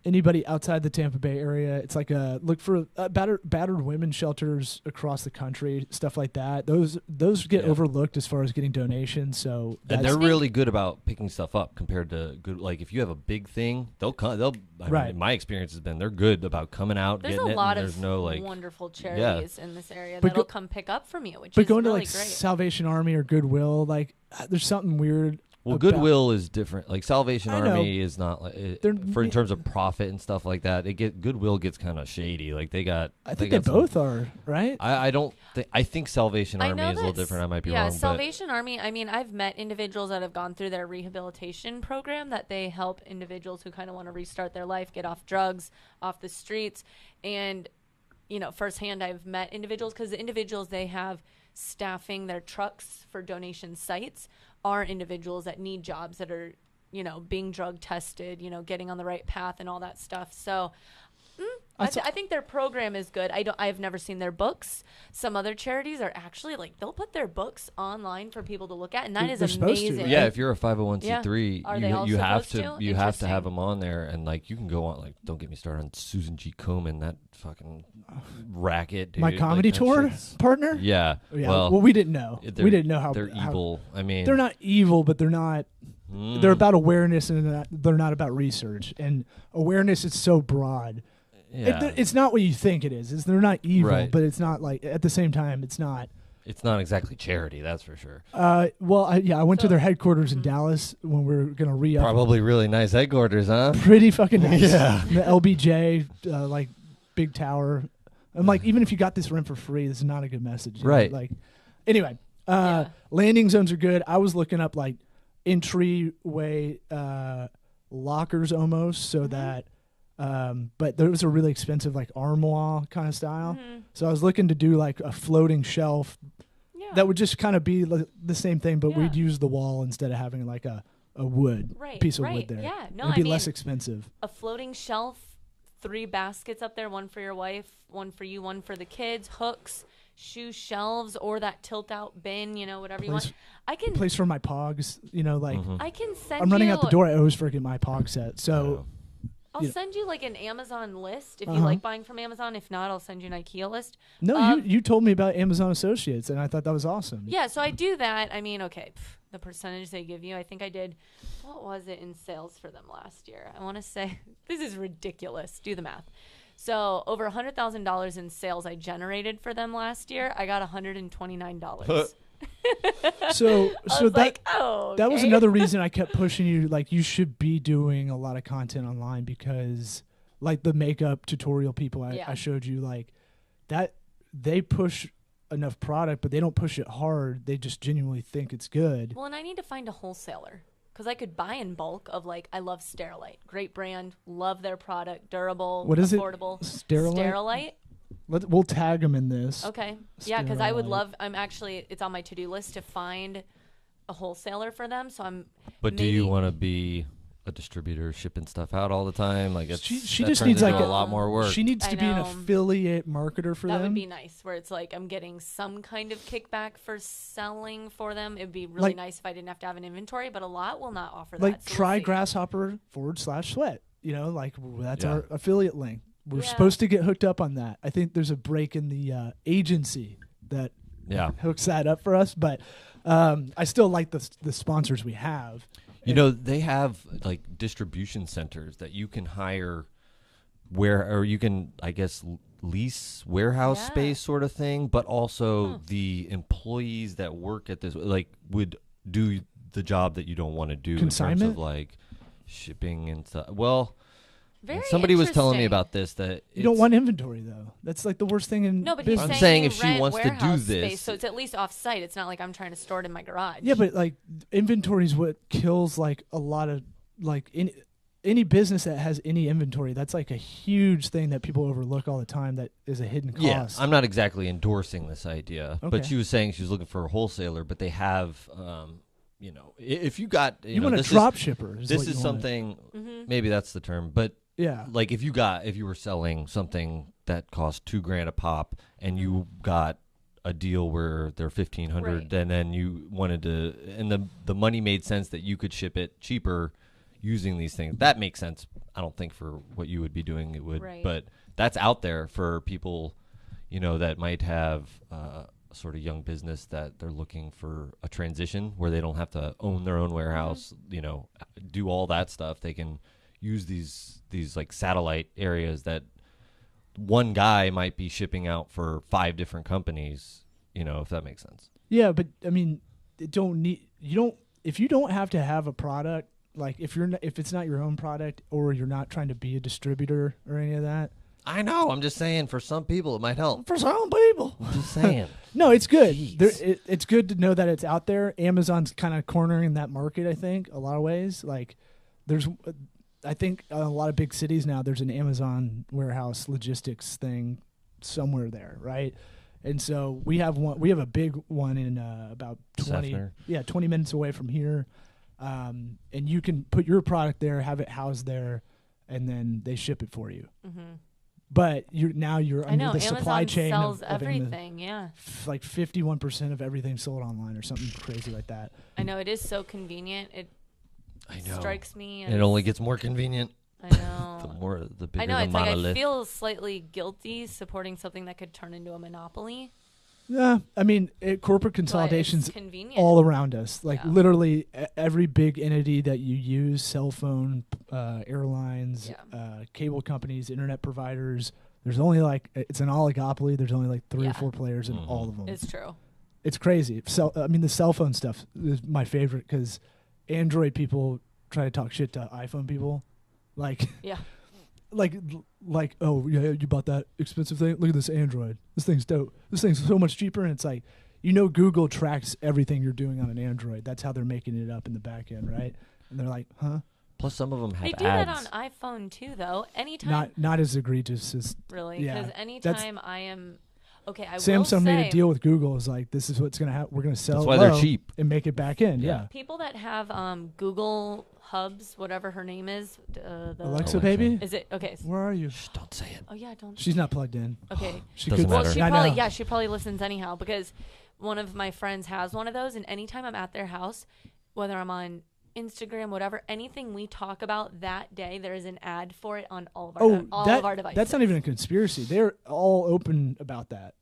Anybody outside the Tampa Bay area, it's like look for battered women's shelters across the country, stuff like that. Those get overlooked as far as getting donations. So and they're really good about picking stuff up compared to good. Like if you have a big thing, they'll come. I mean, my experience has been they're good about coming out. There's getting a lot of wonderful charities in this area but that'll come pick up from you, which but is going really to like great. Salvation Army or Goodwill, like there's something weird. Well, Goodwill is different. Like Salvation Army is not like in terms of profit and stuff like that. Goodwill gets kind of shady. Like they got. I think they both are right. I don't. I think Salvation Army is a little different. I might be wrong. Yeah, Salvation Army. I mean, I've met individuals that have gone through their rehabilitation program that they help individuals who kind of want to restart their life, get off drugs, off the streets, and firsthand, I've met individuals because the individuals they have staffing their trucks for donation sites are individuals that need jobs that are, being drug tested, getting on the right path and all that stuff. So I think their program is good. I've never seen their books. Some other charities are actually they'll put their books online for people to look at, and that is amazing. Yeah, if you're a 501c3, you have to have them on there, and you can go on. Like, don't get me started on Susan G. Komen, that fucking racket. Dude. My comedy tour partner. Yeah. Well, we didn't know. We didn't know how they're evil. I mean, they're not evil, but they're not. They're about awareness, and they're not about research. And awareness is so broad. Yeah. It's not what you think it is. They're not evil, right. but it's not like at the same time, it's not. It's not exactly charity, that's for sure. I went to their headquarters in Dallas when we were gonna re-up. Probably really nice headquarters, huh? Pretty fucking nice. Yeah. The LBJ, like big tower. I'm like, even if you got this rent for free, this is not a good message. Right. Like, anyway, landing zones are good. I was looking up like entryway lockers almost, so that. But those are really expensive, like armoire kind of style. So I was looking to do like a floating shelf that would just kind of be the same thing, but we'd use the wall instead of having like a wood piece of wood there. Yeah, no, it'd be less expensive. A floating shelf, 3 baskets up there, one for your wife, one for you, one for the kids, hooks, shoe shelves, or that tilt out bin, whatever you want. I can place for my pogs, like I can send I'm running out the door. I always forget my pog set. So I'll send you like an Amazon list if you like buying from Amazon. If not, I'll send you an IKEA list. No, you told me about Amazon Associates, and I thought that was awesome. Yeah, so I do that. I mean, okay, the percentage they give you, I think I did, what was it in sales for them last year? I want to say, this is ridiculous. Do the math. So over $100,000 in sales I generated for them last year. I got $129. So that that was another reason I kept pushing you. Like, you should be doing a lot of content online, because like the makeup tutorial people I showed you, like that, they push enough product, but they don't push it hard. They just genuinely think it's good. Well, and I need to find a wholesaler, because I could buy in bulk of like, I love Sterilite, great brand, love their product, durable, what is affordable. Sterilite. We'll tag them in this. Okay. Yeah, because I would love. It's on my to-do list to find a wholesaler for them. So But do you want to be a distributor shipping stuff out all the time? Like, she just needs like a lot more work. She needs to be an affiliate marketer for them. That would be nice, where it's like I'm getting some kind of kickback for selling for them. It'd be really nice if I didn't have to have an inventory, but a lot will not offer that. Like, try Grasshopper /sweat. Like, that's our affiliate link. We're supposed to get hooked up on that. I think there's a break in the agency that hooks that up for us. But I still like the sponsors we have. They have like distribution centers that you can hire or you can, I guess, lease warehouse space sort of thing. But also the employees that work at this like would do the job that you don't want to do in terms of like shipping and stuff. Well. Somebody was telling me about this, that you don't want inventory though. That's like the worst thing in business. I'm saying if she wants to do this, space, so it's at least off-site. It's not like I'm trying to store it in my garage. Yeah, but like inventory is what kills like a lot of like any business that has any inventory. That's like a huge thing that people overlook all the time. That is a hidden cost. Yeah, I'm not exactly endorsing this idea, but she was saying she was looking for a wholesaler, but they have. If you got you want a drop shipper. This is something. Maybe that's the term, but. Yeah. Like if you were selling something that cost $2,000 a pop and you got a deal where they're $1,500 and then you wanted to, and the money made sense that you could ship it cheaper using these things. That makes sense. I don't think for what you would be doing it would, but that's out there for people, that might have a sort of young business that they're looking for a transition where they don't have to own their own warehouse, do all that stuff. They can use these like satellite areas that one guy might be shipping out for 5 different companies, if that makes sense. Yeah, but I mean, if you don't have to have a product, like if it's not your own product or you're not trying to be a distributor or any of that. I know. I'm just saying for some people it might help. For some people. I'm just saying. No, it's good. It's good to know that it's out there. Amazon's kind of cornering that market, I think, a lot of ways. Like I think a lot of big cities now, there's an Amazon warehouse logistics thing somewhere there, right? And so we have a big one in about 20 minutes away from here. And you can put your product there, have it housed there, and then they ship it for you. But you're under the supply chain sells of everything, like 51% of everything sold online or something crazy like that. I know, it is so convenient. I know. Strikes me. And it only gets more convenient. I know. the bigger I know. the It's monolith. like I feel slightly guilty supporting something that could turn into a monopoly. Yeah, I mean, corporate consolidation's all around us. Like literally every big entity that you use, cell phone, airlines, cable companies, internet providers, there's only like, it's an oligopoly. There's only like 3 or 4 players in all of them. It's true. It's crazy. So, I mean, the cell phone stuff is my favorite because Android people try to talk shit to iPhone people. Like, like, oh, yeah, you bought that expensive thing? Look at this Android. This thing's dope. This thing's so much cheaper. And it's like, Google tracks everything you're doing on an Android. That's how they're making it up in the back end, right? And they're like, huh? Plus, some of them have ads. They do that on iPhone, too, though. Anytime. Not as egregious as... Really? Because anytime I am... Okay, Samsung made a deal with Google. Is like, this is what's going to happen. We're going to sell That's why they're cheap. And make it back in. Yeah. People that have Google Hubs, whatever her name is. Alexa, baby? Is it? Okay. Where are you? Shh, don't say it. Oh, yeah, don't. She's not plugged in. Okay. Doesn't matter. Well, she probably listens anyhow because one of my friends has one of those. And anytime I'm at their house, whether I'm on Instagram, whatever, anything we talk about that day, there is an ad for it on all of our devices. That's not even a conspiracy. They're all open about that.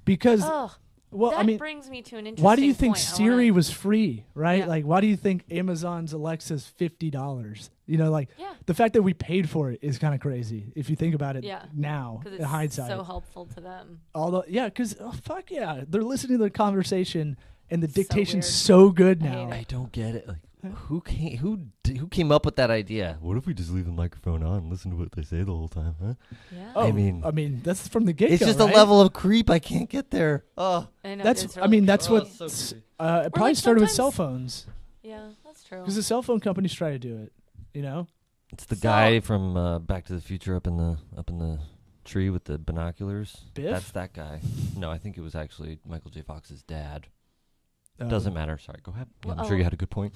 Because, that brings me to an interesting why do you think point. Siri was free, right? Yeah. Like, why do you think Amazon's Alexa's $50? The fact that we paid for it is kind of crazy if you think about it now, in hindsight. So helpful to them. Because, they're listening to the conversation. And the dictation's so good now. I don't get it. Like, who came up with that idea? What if we just leave the microphone on and listen to what they say the whole time, huh? Yeah. I mean, that's from the get-go. It's just a level of creep. I can't get there. Oh, I know, that's what. So it probably started with cell phones. Yeah, that's true. Because the cell phone companies try to do it. It's the guy from Back to the Future up in the tree with the binoculars. Biff? That's that guy. No, I think it was actually Michael J. Fox's dad. Doesn't matter. Sorry, go ahead. Yeah, I'm sure you had a good point.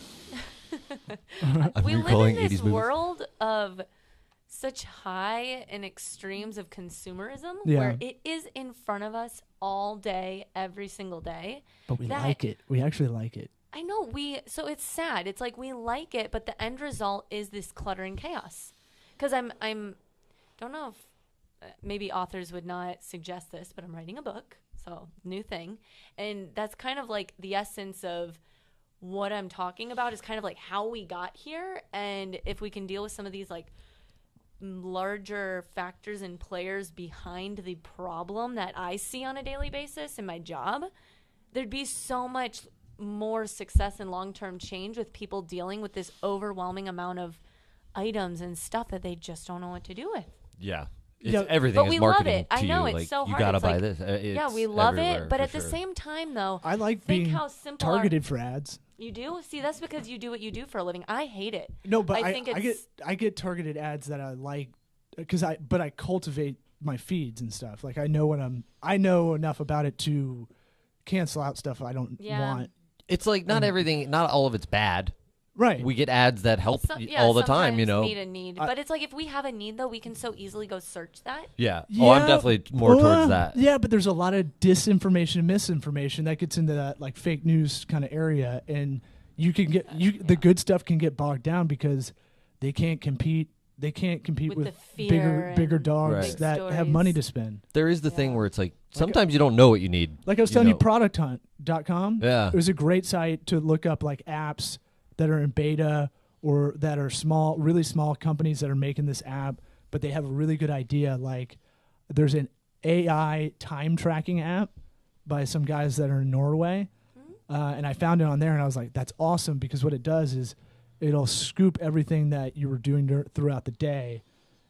We live in this world of such high and extremes of consumerism where it is in front of us all day, every single day. But we like it. We actually like it. I know. So it's sad. It's like we like it, but the end result is this cluttering chaos. Because I'm don't know if maybe authors would not suggest this, but I'm writing a book. So new thing. And that's kind of like the essence of what I'm talking about is kind of like how we got here. And if we can deal with some of these like larger factors and players behind the problem that I see on a daily basis in my job, there'd be so much more success and long-term change with people dealing with this overwhelming amount of items and stuff that they just don't know what to do with. Yeah. Everything is marketing to you. I know, it's so hard. You gotta it's buy like, this. We love it, but at the same time, though, I like being how simple targeted for ads. You do? See, that's because you do what you do for a living. I hate it. No, but I get targeted ads that I like because I cultivate my feeds and stuff. Like I know enough about it to cancel out stuff I don't want. It's like not all of it's bad. Right. We get ads that help all the time, meet a need. But it's like if we have a need, though, we can so easily go search that. Yeah. Oh, I'm definitely more towards that. Yeah, but there's a lot of disinformation and misinformation that gets into that like fake news kind of area. And you can get the good stuff can get bogged down because they can't compete. They can't compete with bigger dogs that have money to spend. There is the thing where it's like sometimes you don't know what you need. Like I was telling you, producthunt.com. Yeah. It was a great site to look up like apps that are in beta or that are small, really small companies that are making this app, but they have a really good idea. Like there's an AI time tracking app by some guys that are in Norway. And I found it on there and I was like, that's awesome because what it does is it'll scoop everything that you were doing throughout the day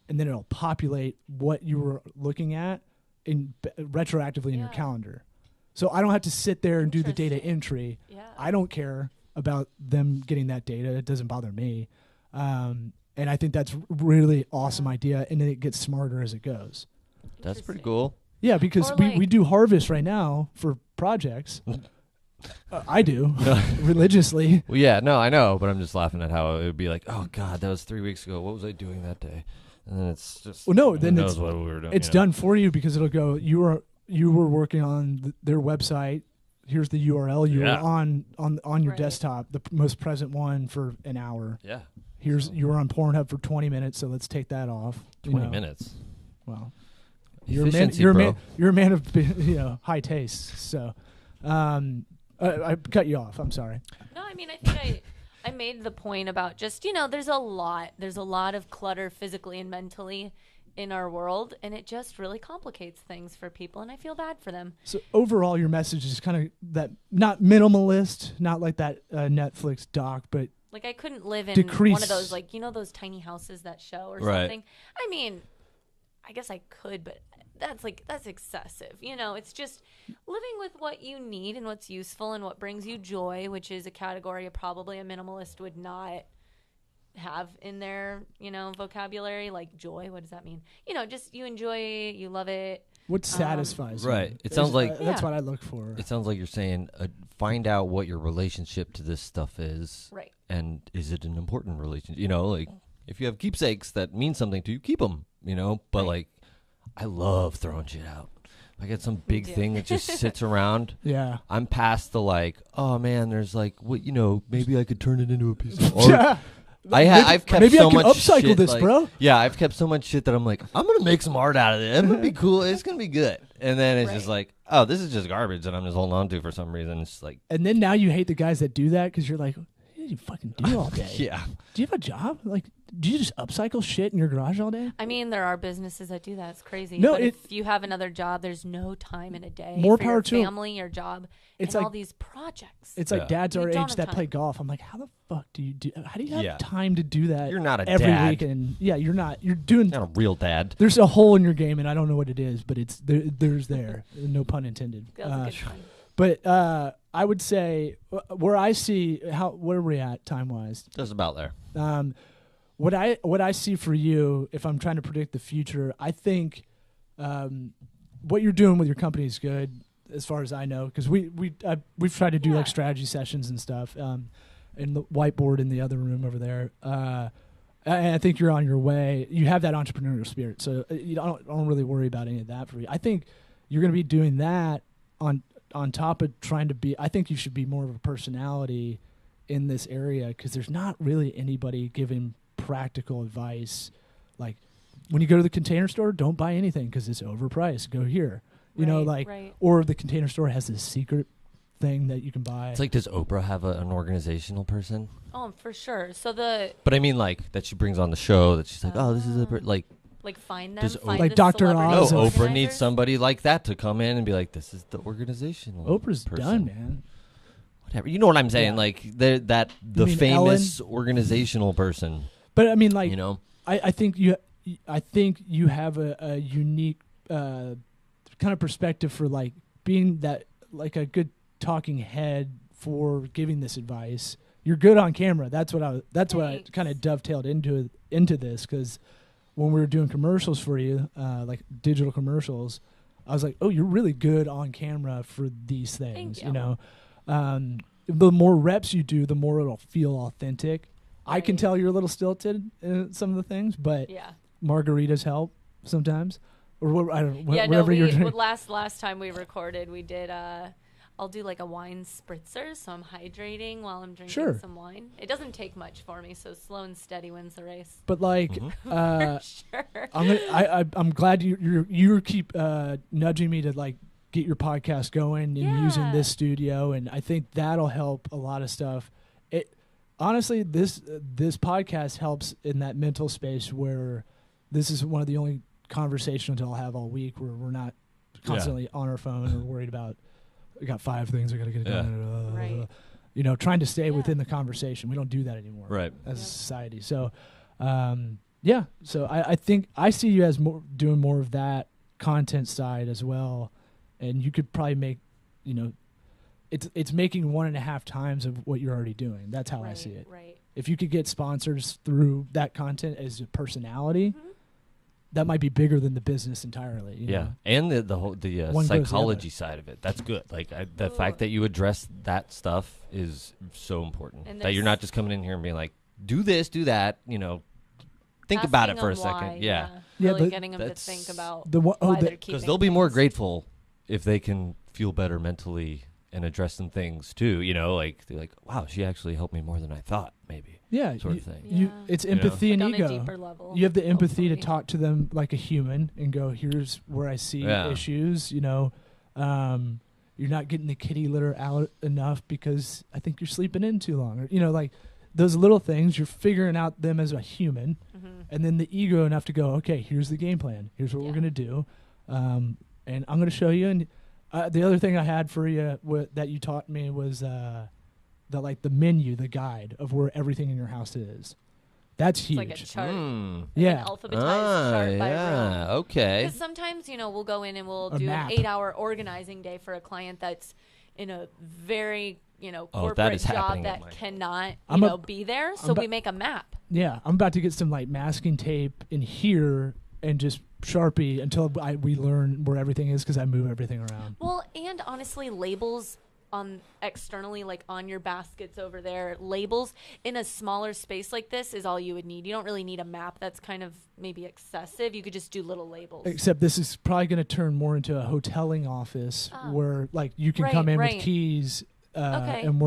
and then it'll populate what you were looking at retroactively in your calendar. So I don't have to sit there and do the data entry. Yeah. I don't care about them getting that data. It doesn't bother me. And I think that's really awesome idea. And then it gets smarter as it goes. That's pretty cool. Yeah, because we do harvest right now for projects. I do religiously. Well, yeah, no, I know, but I'm just laughing at how it would be like, oh God, that was 3 weeks ago. What was I doing that day? And then it's just, well, no, then it's, what we were doing, it's done for you because it'll go, you were working on their website. Here's the URL. You were on your desktop, the most present one for an hour. Yeah. You were on Pornhub for 20 minutes, so let's take that off. 20 minutes. Well, You're a man of high taste. So, I cut you off. I'm sorry. No, I mean, I think I made the point about just there's a lot of clutter physically and mentally in our world, and it just really complicates things for people, and I feel bad for them. So overall, your message is kind of that, not minimalist, not like that Netflix doc, but like I couldn't live in one of those, like, those tiny houses that show or something. I mean, I guess I could, but that's excessive. It's just living with what you need and what's useful and what brings you joy, which is a category probably a minimalist would not have in their, vocabulary. Like joy, what does that mean? Just you enjoy it, you love it. What satisfies you? Right. It sounds like that's what I look for. It sounds like you're saying find out what your relationship to this stuff is. Right. And is it an important relationship? Like if you have keepsakes that mean something to you, keep them, but like I love throwing shit out. I get some big thing that just sits around. Yeah. I'm past the like, oh man, there's like, what, maybe I could turn it into a piece of art. I've kept maybe so I can much upcycle shit, this, bro. Yeah, I've kept so much shit that I'm like, I'm gonna make some art out of it. It's gonna be cool. It's gonna be good. And then it's just like, oh, this is just garbage that I'm just holding on to for some reason. It's like, and then now you hate the guys that do that because you're like, what do you fucking do all day? Yeah. Do you have a job? Like, do you just upcycle shit in your garage all day? I mean, there are businesses that do that. It's crazy. No, but if you have another job, there's no time in a day. More for power your to family, your job, it's and like all these projects. It's like dads our age that time. play golf. I'm like, how the fuck do you do? How do you have time to do that? You're not a every dad. weekend. Yeah, you're not. You're doing. Not a real dad. There's a hole in your game, and I don't know what it is, but it's there's there. No pun intended. But I would say where I see where are we at time wise? Just about there. What I see for you, if I'm trying to predict the future, I think what you're doing with your company is good, as far as I know, because we've tried to do like strategy sessions and stuff, and the whiteboard in the other room over there. And I think you're on your way. You have that entrepreneurial spirit, so you don't really worry about any of that for you. I think you're going to be doing that on top of trying to be. I think you should be more of a personality in this area because there's not really anybody giving practical advice. Like when you go to the Container Store, don't buy anything because it's overpriced. Go here, or the Container Store has this secret thing that you can buy. It's like, does Oprah have an organizational person? Oh, for sure. But I mean, like that she brings on the show that she's like, oh, this is like find them, find like Dr. Oz. No, Oprah needs somebody like that to come in and be like, this is the organizational. Oprah's person. Done, man. Whatever, you know what I'm saying? Yeah. Like the famous Ellen? Organizational person. But I mean, like, I think you have a unique kind of perspective for like being that like a good talking head for giving this advice. You're good on camera. That's what I kind of dovetailed into this because when we were doing commercials for you, like digital commercials, I was like, oh, you're really good on camera for these things. Thank you. The more reps you do, the more it'll feel authentic. Right. I can tell you're a little stilted in some of the things, but margaritas help sometimes. Or I don't know, whatever you're drinking. Last time we recorded, we did. I'll do like a wine spritzer, so I'm hydrating while I'm drinking some wine. It doesn't take much for me, so slow and steady wins the race. But like, for sure. I'm glad you keep nudging me to like get your podcast going and using this studio, and I think that'll help a lot of stuff. Honestly, this podcast helps in that mental space where this is one of the only conversations I'll have all week where we're not constantly on our phone or worried about, we got 5 things I got to get done. Right. Trying to stay within the conversation. We don't do that anymore as a society. So, so I think I see you as doing more of that content side as well. And you could probably make, it's making 1.5 times of what you're already doing. That's how I see it. Right. If you could get sponsors through that content as a personality, that might be bigger than the business entirely. You know? And the whole psychology side of it. That's good. Like the fact that you address that stuff is so important. And that you're not just coming in here and being like, do this, do that. Think about it for a second. Really getting them to think about why they're keeping. Because they'll be more grateful if they can feel better mentally and address some things too. You know, like they're like, wow, she actually helped me more than I thought. Maybe. Yeah, sort of thing. It's empathy and like ego. On a deeper level, you have the empathy hopefully. to talk to them like a human and go, here's where I see issues. You know, you're not getting the kitty litter out enough because I think you're sleeping in too long. Or, you know, like those little things, you're figuring out them as a human. And then the ego enough to go, okay, here's the game plan. Here's what we're going to do. And I'm going to show you. And the other thing I had for you that you taught me was the menu, the guide of where everything in your house is. That's huge. It's like a chart. Yeah. An alphabetized chart by room. Okay. Because sometimes, you know, we'll go in and we'll do map. an 8-hour organizing day for a client that's in a very, you know, corporate that is job that cannot, be there. So we make a map. Yeah. I'm about to get some like masking tape in here and just Sharpie until we learn where everything is because I move everything around. Well, and honestly, labels on externally, like on your baskets over there, labels in a smaller space like this is all you would need. You don't really need a map. That's kind of maybe excessive. You could just do little labels. Except this is probably going to turn more into a hoteling office where like you can come in with keys and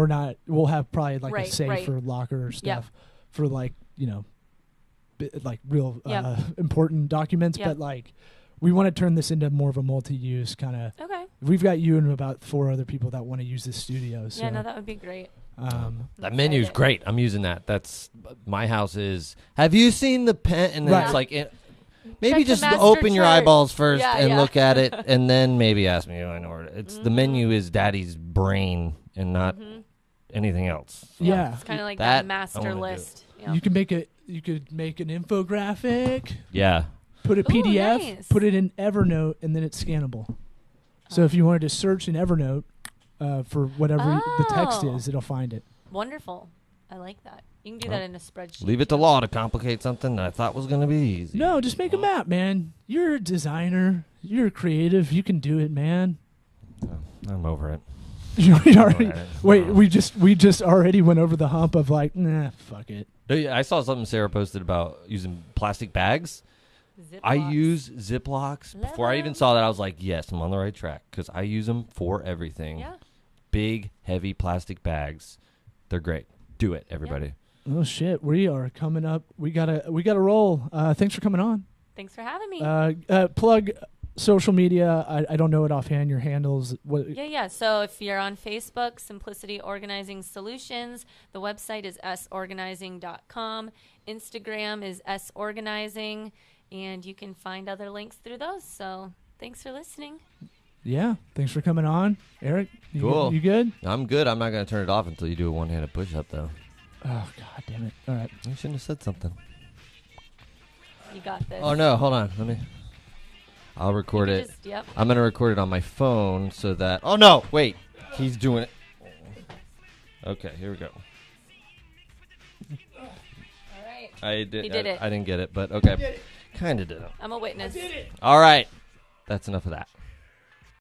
we'll have probably like a safe or locker stuff for like, you know, like real important documents. But like we want to turn this into more of a multi-use kind of. Okay. We've got you and about 4 other people that want to use this studio. So. Yeah, no, that would be great. That menu's great. I'm using that. That's my house is. Have you seen the pen? And then it's like, maybe just open your eyeballs first and look at it, and then maybe ask me. I know where it's. The menu is Daddy's brain and not anything else. So it's kind of like that master list. Yeah. You could make an infographic. Yeah. Put a PDF, put it in Evernote, and then it's scannable. So if you wanted to search in Evernote for whatever the text is, it'll find it. Wonderful. I like that. You can do that in a spreadsheet. Leave it to law to complicate something that I thought was going to be easy. No, just make a map, man. You're a designer. You're a creative. You can do it, man. I'm over it. We just already went over the hump of like, nah, fuck it. I saw something Sarah posted about using plastic bags. Ziplocs. I use Ziplocs. Before I even saw that, I was like, yes, I'm on the right track because I use them for everything. Yeah. Big, heavy plastic bags. They're great. Do it, everybody. Yeah. Oh, shit. We are coming up. We gotta roll. Thanks for coming on. Thanks for having me. Plug social media. I don't know it offhand. Your handles. Yeah. So if you're on Facebook, Simplicity Organizing Solutions. The website is sorganizing.com. Instagram is sorganizing. And you can find other links through those. So thanks for listening. Yeah. Thanks for coming on. Eric, cool. You good? I'm good. I'm not going to turn it off until you do a one-handed push-up, though. Oh, God damn it. All right. You shouldn't have said something. You got this. Oh, no. Hold on. I'll record it. I'm going to record it on my phone so that... Oh, no. Wait. He's doing it. Okay. Here we go. All right. I did. He did it. I didn't get it, but okay. Kind of did it. I'm a witness. All right. That's enough of that.